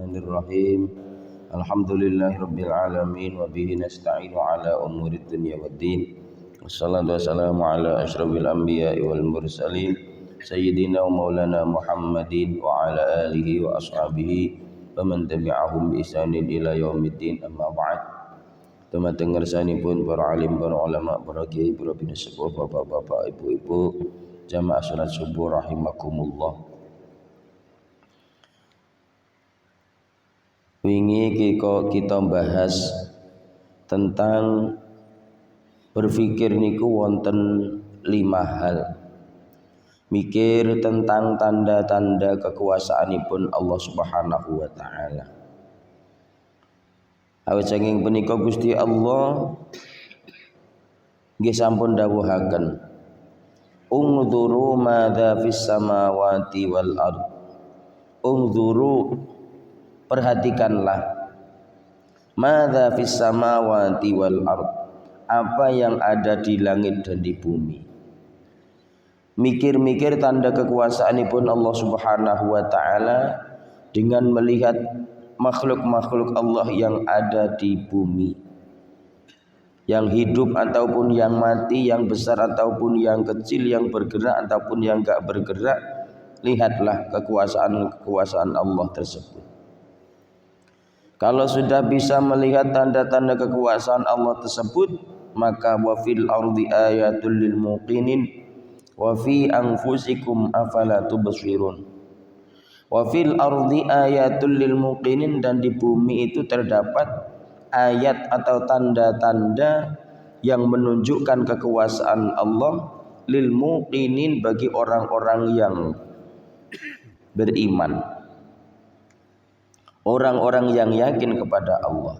Bismillahirrahmanirrahim. Alhamdulillahirabbil alamin wa bihi nasta'inu ala umurid dunya waddin. Wassalatu wassalamu ala asyrafil anbiya'i wal mursalin sayyidina wa maulana Muhammadin wa ala alihi wa ashabihi wa man tabi'ahum bi ihsanin ila yaumiddin. Amma ba'd. Dumateng ngersanipun para alim, para ulama, para kiai, para binisepuh, bapak-bapak, ibu-ibu, jamaah salat subuh rahimakumullah. Wingi kita bahas tentang berpikir niku wonten 5 hal. Mikir tentang tanda-tanda kekuasaanipun Allah Subhanahu wa taala. Awit saking punika Gusti Allah nggih sampun dawuhaken, "Ungdzuru madza fis samawati wal ard." Ungdzuru, perhatikanlah, madza fis samawati wal ard, apa yang ada di langit dan di bumi. Mikir-mikir tanda kekuasaanipun Allah Subhanahu wa taala dengan melihat makhluk-makhluk Allah yang ada di bumi, yang hidup ataupun yang mati, yang besar ataupun yang kecil, yang bergerak ataupun yang enggak bergerak. Lihatlah kekuasaan Allah tersebut. Kalau sudah bisa melihat tanda-tanda kekuasaan Allah tersebut, maka wa fil ardi ayatul lil muqinin wa fi anfusikum afala tubsirun. Wa fil ardi ayatul lil muqinin, dan di bumi itu terdapat ayat atau tanda-tanda yang menunjukkan kekuasaan Allah lil muqinin, bagi orang-orang yang beriman, orang-orang yang yakin kepada Allah.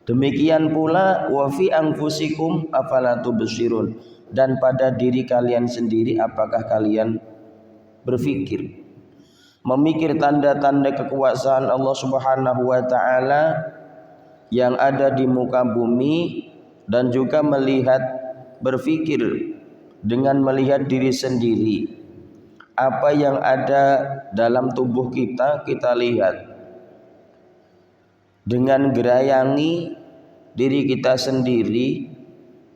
Demikian pula wa fi anfusikum afala tubsirun, dan pada diri kalian sendiri apakah kalian berpikir, memikir tanda-tanda kekuasaan Allah Subhanahu wa taala yang ada di muka bumi, dan juga melihat, berpikir dengan melihat diri sendiri. Apa yang ada dalam tubuh kita, kita lihat dengan gerayangi diri kita sendiri,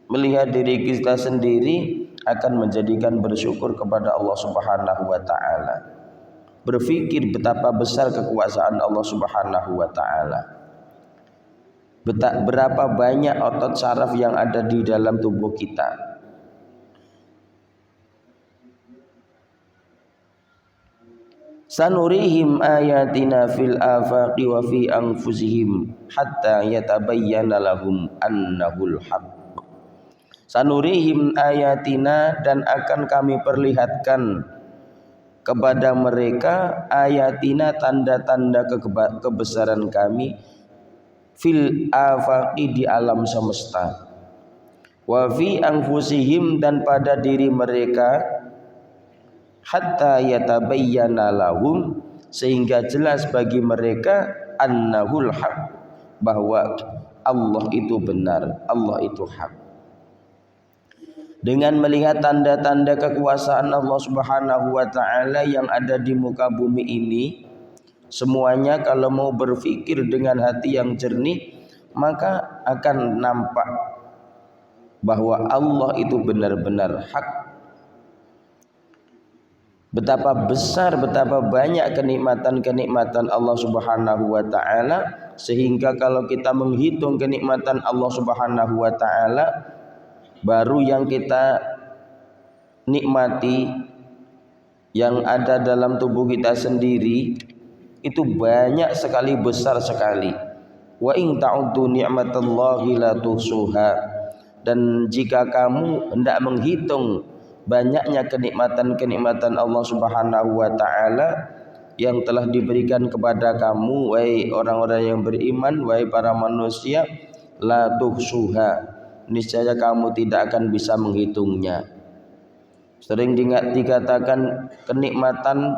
melihat diri kita sendiri akan menjadikan bersyukur kepada Allah Subhanahu wa taala. Berpikir betapa besar kekuasaan Allah Subhanahu wa taala. Berapa banyak otot saraf yang ada di dalam tubuh kita. Sanurihim ayatina fil afaqi wa fi anfusihim hatta yatabayyana lahum annahul haqq. Sanurihim ayatina, dan akan kami perlihatkan kepada mereka ayatina, tanda-tanda kebesaran kami, fil afaqi, di alam semesta, wa fi anfusihim, dan pada diri mereka, hatta yatabayyana lahum, sehingga jelas bagi mereka, annahul haq, bahwa Allah itu benar, Allah itu hak. Dengan melihat tanda-tanda kekuasaan Allah Subhanahu wa taala yang ada di muka bumi ini, semuanya kalau mau berpikir dengan hati yang jernih, maka akan nampak bahwa Allah itu benar-benar hak. Betapa besar, betapa banyak kenikmatan-kenikmatan Allah Subhanahu wa taala, sehingga kalau kita menghitung kenikmatan Allah Subhanahu wa taala, baru yang kita nikmati yang ada dalam tubuh kita sendiri itu banyak sekali, besar sekali. Wa in ta'uddu ni'matallahi la tuhsuha, dan jika kamu hendak menghitung banyaknya kenikmatan-kenikmatan Allah Subhanahu wa taala yang telah diberikan kepada kamu, wahai orang-orang yang beriman, wahai para manusia, la tuhsuha, niscaya kamu tidak akan bisa menghitungnya. Sering dikatakan kenikmatan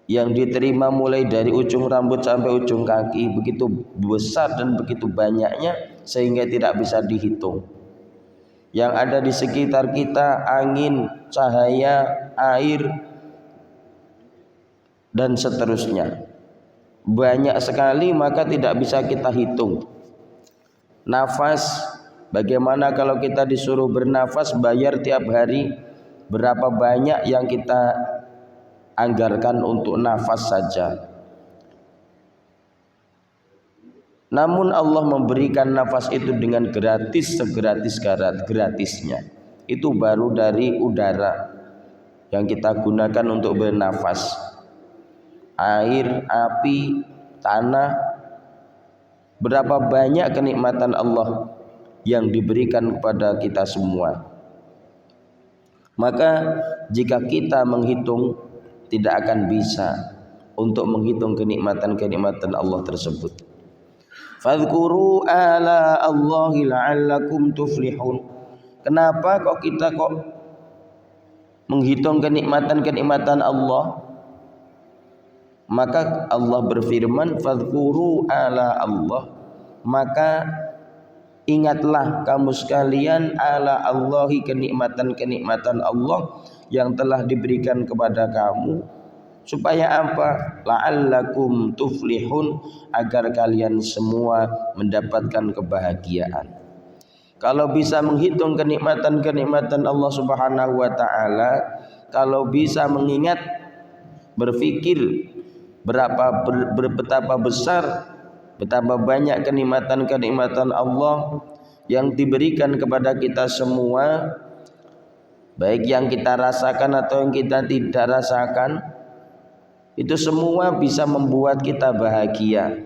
yang diterima mulai dari ujung rambut sampai ujung kaki begitu besar dan begitu banyaknya sehingga tidak bisa dihitung. Yang ada di sekitar kita, angin, cahaya, air, dan seterusnya. banyak sekali, maka tidak bisa kita hitung. Nafas, bagaimana kalau kita disuruh bernafas, bayar tiap hari, berapa banyak yang kita anggarkan untuk nafas saja. Namun Allah memberikan nafas itu dengan gratis, segratis-gratisnya. Itu baru dari udara yang kita gunakan untuk bernafas. Air, api, tanah, berapa banyak kenikmatan Allah yang diberikan kepada kita semua. Maka jika kita menghitung, tidak akan bisa untuk menghitung kenikmatan-kenikmatan Allah tersebut. Fadhkuru ala Allahi la'allakum tuflihun. Kenapa kok kita menghitung kenikmatan-kenikmatan Allah? Maka Allah berfirman, fadhkuru ala Allah, maka ingatlah kamu sekalian ala Allahi, kenikmatan-kenikmatan Allah yang telah diberikan kepada kamu. Supaya apa? La'allakum tuflihun, agar kalian semua mendapatkan kebahagiaan. Kalau bisa menghitung kenikmatan-kenikmatan Allah Subhanahu wa taala, kalau bisa mengingat, berpikir betapa besar, betapa banyak kenikmatan-kenikmatan Allah yang diberikan kepada kita semua, baik yang kita rasakan atau yang kita tidak rasakan, itu semua bisa membuat kita bahagia.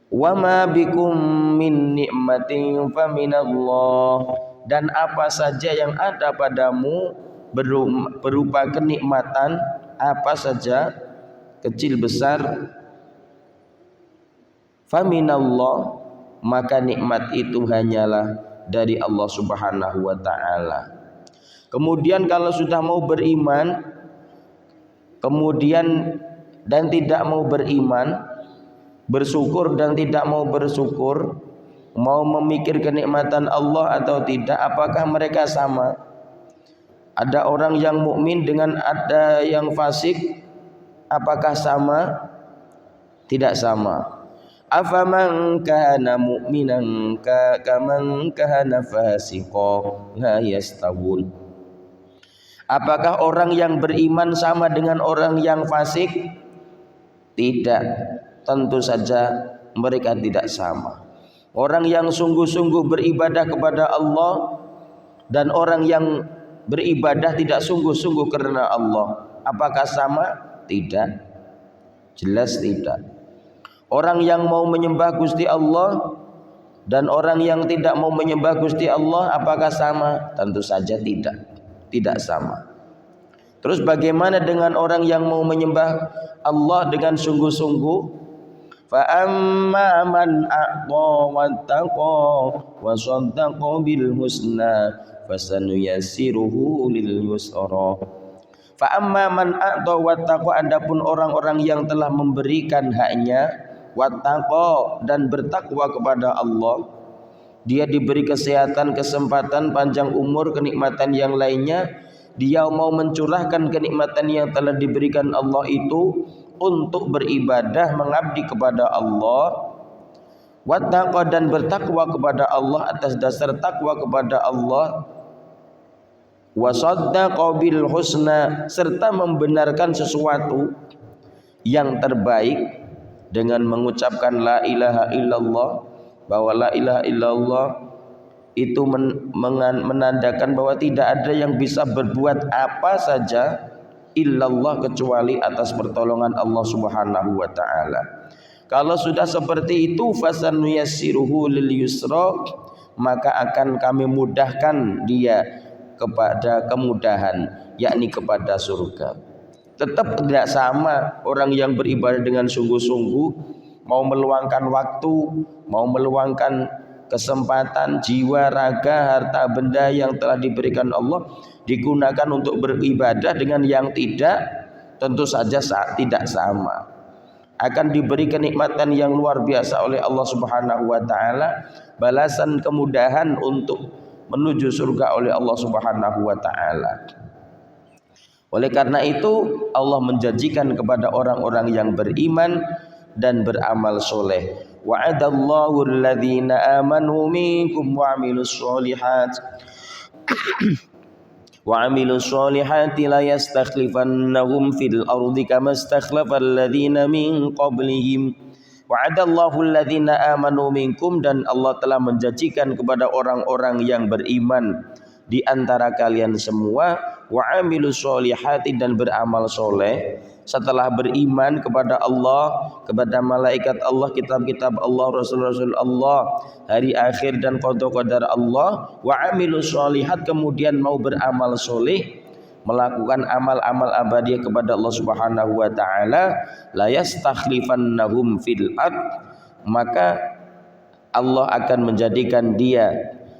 Wa ma bikum min nikmatin fa minallah, dan apa saja yang ada padamu berupa kenikmatan, apa saja kecil besar, fa minallah, maka nikmat itu hanyalah dari Allah Subhanahu wa taala. Kemudian kalau sudah mau beriman, kemudian dan tidak mau beriman, bersyukur dan tidak mau bersyukur, mau memikir kenikmatan Allah atau tidak, apakah mereka sama? Ada orang yang mukmin dengan ada yang fasik, apakah sama? Tidak sama. Afaman kana mu'minan kaman kana fasiqan la yastawun. Apakah orang yang beriman sama dengan orang yang fasik? Tidak, tentu saja mereka tidak sama. Orang yang sungguh-sungguh beribadah kepada Allah dan orang yang beribadah tidak sungguh-sungguh karena Allah, apakah sama? Tidak, jelas tidak. Orang yang mau menyembah Gusti Allah dan orang yang tidak mau menyembah Gusti Allah, apakah sama? Tentu saja tidak sama. Terus bagaimana dengan orang yang mau menyembah Allah dengan sungguh-sungguh? Fa amma man a'ta wattaqa wa saddaqa bil husna fasanuyassiruhu lil yusra. Fa amma man a'ta wattaqa, adapun orang-orang yang telah memberikan haknya, wattaqa, dan bertakwa kepada Allah, dia diberi kesehatan, kesempatan, panjang umur, kenikmatan yang lainnya, dia mau mencurahkan kenikmatan yang telah diberikan Allah itu untuk beribadah, mengabdi kepada Allah. Wattaqa, dan bertakwa kepada Allah atas dasar takwa kepada Allah. Wasaddaqa bil husna, serta membenarkan sesuatu yang terbaik dengan mengucapkan la ilaha illallah, bahwa la ilaha illallah itu menandakan bahwa tidak ada yang bisa berbuat apa saja illallah kecuali atas pertolongan Allah Subhanahu wa taala. Kalau sudah seperti itu, fasanuyassiruhu lil yusra, maka akan kami mudahkan dia kepada kemudahan, yakni kepada surga. Tetap tidak sama orang yang beribadah dengan sungguh-sungguh, mau meluangkan waktu, mau meluangkan kesempatan, jiwa, raga, harta benda yang telah diberikan Allah digunakan untuk beribadah dengan yang tidak, tentu saja tidak sama. Akan diberi kenikmatan yang luar biasa oleh Allah Subhanahu wa taala, balasan kemudahan untuk menuju surga oleh Allah Subhanahu wa taala. Oleh karena itu Allah menjanjikan kepada orang-orang yang beriman dan beramal soleh. Wa'adallahu alladhina amanu minkum wa'amilus solihat la yastakhlifannahum fil ardi kama istakhlafal ladzina min qablihim. Wa'adallahu alladhina amanu minkum, dan Allah telah menjanjikan kepada orang-orang yang beriman di antara kalian semua, wa amilus solihati, dan beramal soleh setelah beriman kepada Allah, kepada malaikat Allah, kitab-kitab Allah, rasul-rasul Allah, hari akhir dan qada-qadar Allah. Wa amilus solihat, kemudian mau beramal soleh, melakukan amal-amal abadi kepada Allah Subhanahu wa taala. La yastakhlifannahum fil ard, maka Allah akan menjadikan dia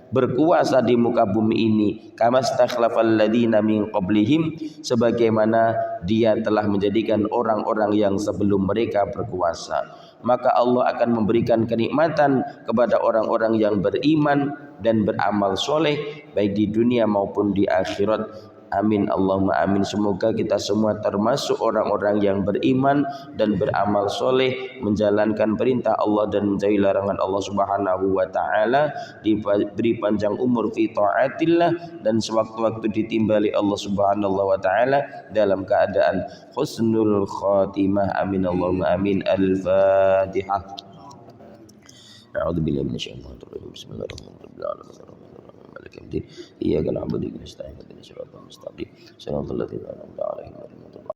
berkuasa di muka bumi ini, kama stakhlafal ladzina min qablihim, sebagaimana dia telah menjadikan orang-orang yang sebelum mereka berkuasa. Maka Allah akan memberikan kenikmatan kepada orang-orang yang beriman dan beramal soleh, baik di dunia maupun di akhirat. Amin Allahumma amin. Semoga kita semua termasuk orang-orang yang beriman dan beramal soleh, menjalankan perintah Allah dan menjauhi larangan Allah Subhanahu wa taala, diberi panjang umur fi taatillah, dan sewaktu-waktu ditimbali Allah Subhanahu wa taala dalam keadaan husnul khatimah. Amin Allahumma amin. Al-Fatihah. A'udzubillahi minasyaitonir rajim. Bismillahirrahmanirrahim. Iyyaka na'budu wa iyyaka nasta'in. Ihdinas siratal mustaqim. Shiratal ladzina an'amta 'alaihim